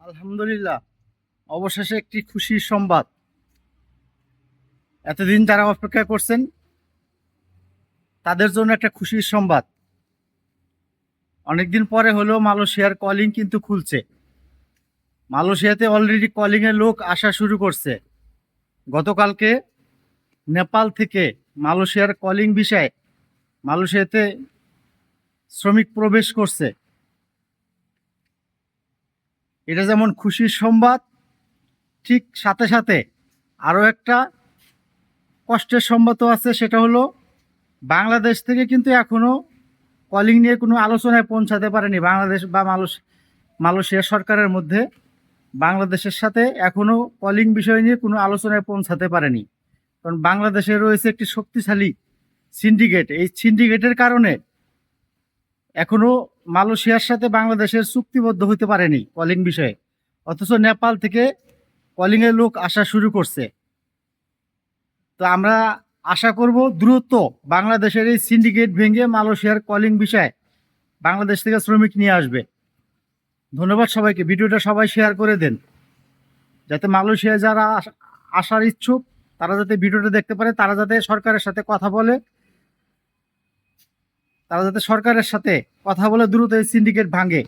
আলহামদুলিল্লাহ, অবশেষে একটি খুশির সংবাদ। এতদিন যারা অপেক্ষা করছেন তাদের জন্য একটা খুশির সংবাদ। অনেকদিন পরে হলেও মালয়েশিয়ার কলিং কিন্তু খুলছে। মালয়েশিয়াতে অলরেডি কলিং এর লোক আসা শুরু করছে। গতকালকে নেপাল থেকে মালয়েশিয়ার কলিং ভিসায় মালয়েশিয়াতে শ্রমিক প্রবেশ করছে। এটা যেমন খুশির সংবাদ, ঠিক সাথে সাথে আরও একটা কষ্টের সংবাদও আছে। সেটা হলো বাংলাদেশ থেকে কিন্তু এখনো কলিং নিয়ে কোনো আলোচনায় পৌঁছাতে পারেনি বাংলাদেশ বা মালয়েশিয়া সরকারের মধ্যে। বাংলাদেশের সাথে এখনো কলিং বিষয় নিয়ে কোনো আলোচনায় পৌঁছাতে পারেনি, কারণ বাংলাদেশে রয়েছে একটি শক্তিশালী সিন্ডিকেট। এই সিন্ডিকেটের কারণে এখনো মালয়েশিয়ার সাথে বাংলাদেশের চুক্তিবদ্ধ হতে পারেনি কলিং বিষয়ে। অথচ নেপাল থেকে কলিংয়ের লোক আসা শুরু করছে। তো আমরা আশা করব দ্রুত বাংলাদেশের এই সিন্ডিকেট ভেঙে মালয়েশিয়ার কলিং বিষয়ে বাংলাদেশ থেকে শ্রমিক নিয়ে আসবে। ধন্যবাদ সবাইকে। ভিডিওটা সবাই শেয়ার করে দেন, যাতে মালয়েশিয়ায় যারা আসার ইচ্ছুক তারা যাতে ভিডিওটা দেখতে পারে, তারা যাতে সরকারের সাথে কথা বলে, দ্রুত এই সিন্ডিকেট ভাঙে।